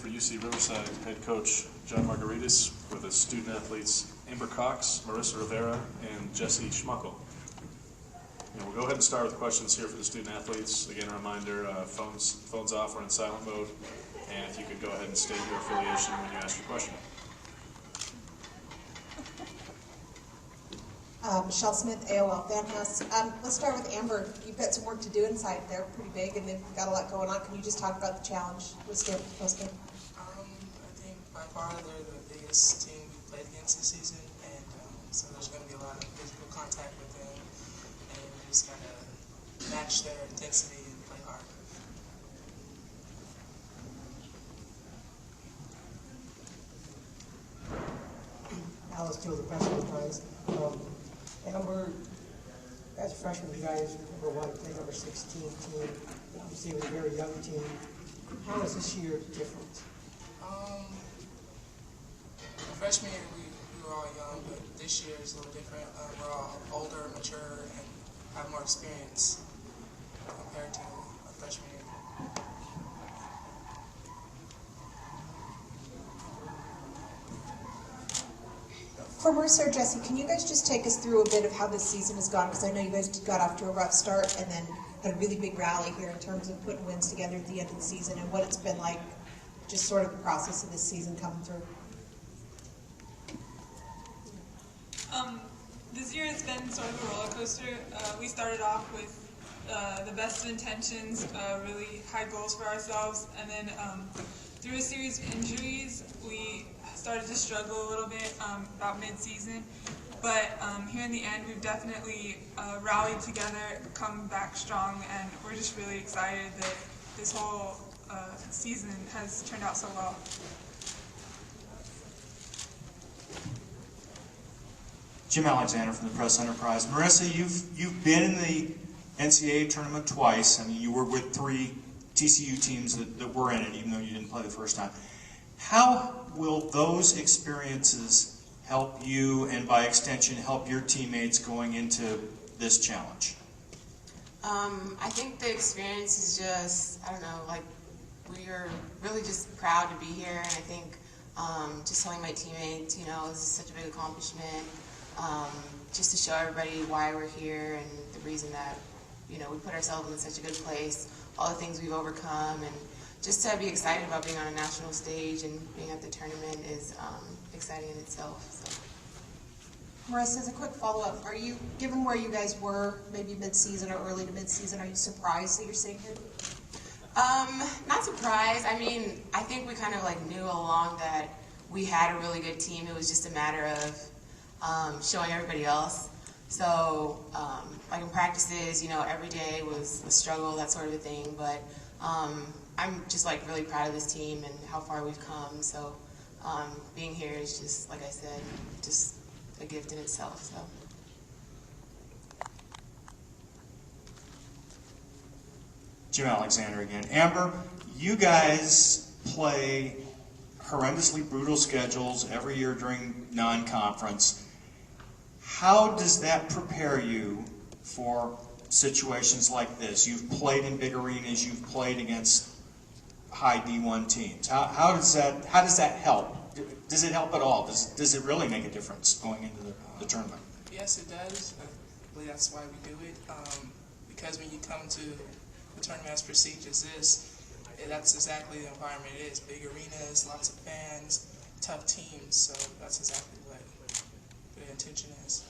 UC Riverside head coach John Margaritis with his student athletes Amber Cox, Marissa Rivera, and Jesse Schmuckel. We'll go ahead and start with questions here for the student athletes. Again, a reminder, phones off, we're in silent mode, and if you could go ahead and state your affiliation when you ask your question. Michelle Smith, AOL Fanhouse. Let's start with Amber. You've got some work to do inside there, pretty big, and they've got a lot going on. Can you just talk about the challenge with Stanford postgame? I think by far they're the biggest team we've played against this season, and so there's going to be a lot of physical contact with them, and we just got to match their intensity and play hard. Alice Teal, the President Prize. Amber, as a freshman, you guys were one to play number 16 team. You say it was a very young team. How is this year different? The freshman year we were all young, but this year is a little different. We're all older, mature, and have more experience compared to our freshman year. For Marissa or Jesse, can you guys just take us through a bit of how this season has gone? Because I know you guys got off to a rough start and then had a really big rally here in terms of putting wins together at the end of the season, and what it's been like, just sort of the process of this season coming through. This year has been sort of a roller coaster. We started off with the best of intentions, really high goals for ourselves, and then through a series of injuries, we started to struggle a little bit about mid-season. But here in the end, we've definitely rallied together, come back strong, and we're just really excited that this whole season has turned out so well. Jim Alexander from the Press Enterprise. Marissa, you've been in the NCAA tournament twice. I mean, you were with 3 TCU teams that were in it, even though you didn't play the first time. How will those experiences help you, and by extension, help your teammates going into this challenge? I think the experience is just, I don't know, like, we're really just proud to be here, and I think just telling my teammates, you know, this is such a big accomplishment, just to show everybody why we're here and the reason that, you know, we put ourselves in such a good place, all the things we've overcome, and just to be excited about being on a national stage and being at the tournament is exciting in itself. So. Marissa, as a quick follow-up, are you, given where you guys were, maybe mid-season or early to mid-season, are you surprised that you're sitting here? Not surprised. I mean, I think we kind of like knew all along that we had a really good team. It was just a matter of showing everybody else. So, like in practices, you know, every day was a struggle, that sort of a thing. But I'm just like really proud of this team and how far we've come. So, being here is just, like I said, just a gift in itself. So. Jim Alexander again. Amber, you guys play horrendously brutal schedules every year during non-conference. How does that prepare you for situations like this? You've played in big arenas, you've played against high D1 teams. How does that help? Does it help at all? Does it really make a difference going into the tournament? Yes, it does. I believe that's why we do it. Because when you come to a tournament as prestigious as this, that's exactly the environment it is. Big arenas, lots of fans, tough teams. So that's exactly what the intention is.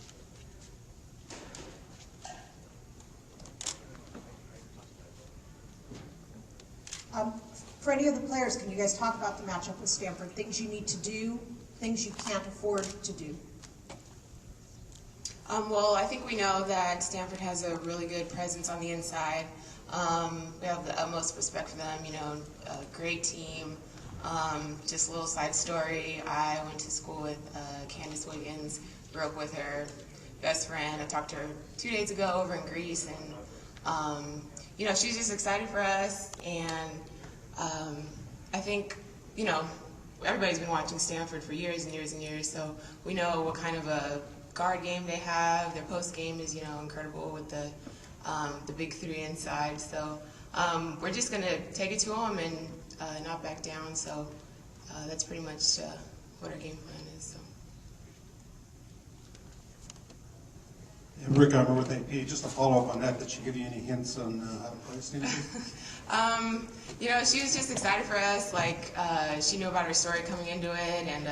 For any of the players, can you guys talk about the matchup with Stanford? Things you need to do, things you can't afford to do? Well, I think we know that Stanford has a really good presence on the inside. We have the utmost respect for them, you know, a great team. Just a little side story, I went to school with Candace Wiggins, grew up with her, best friend. I talked to her 2 days ago over in Greece, and you know, she's just excited for us, and I think, you know, everybody's been watching Stanford for years and years and years, so we know what kind of a guard game they have. Their post game is, you know, incredible with the big 3 inside. So we're just gonna take it to them and not back down. So that's pretty much what our game plan is. So. And Rick, I'm with AP. Just to follow up on that, did she give you any hints on how to play Stanford? You know, she was just excited for us. Like, she knew about her story coming into it, and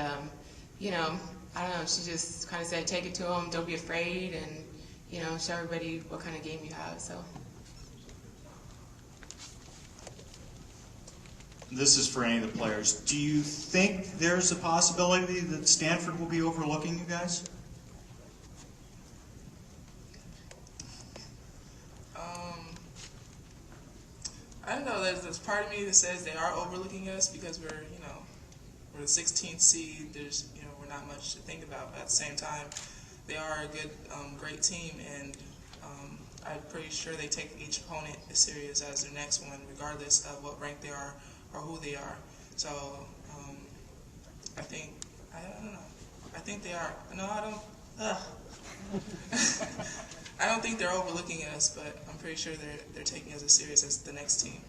you know, I don't know. She just kind of said, "Take it to them. Don't be afraid, and you know, show everybody what kind of game you have." So. This is for any of the players. Do you think there's a possibility that Stanford will be overlooking you guys? I don't know. There's part of me that says they are overlooking us because we're the 16th seed. There's we're not much to think about. But at the same time, they are a good, great team, and I'm pretty sure they take each opponent as serious as their next one, regardless of what rank they are or who they are. So I don't know. I think they are. No, I don't. I don't think they're overlooking us, but I'm pretty sure they're taking us as serious as the next team.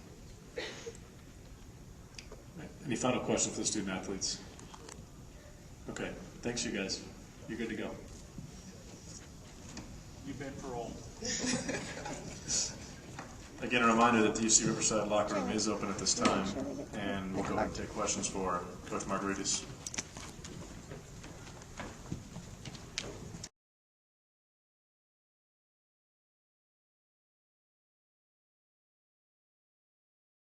Any final questions for the student athletes? Okay, thanks you guys. You're good to go. You've been paroled. Again, a reminder that the UC Riverside locker room is open at this time, and we'll go ahead and take questions for Coach Margaritis.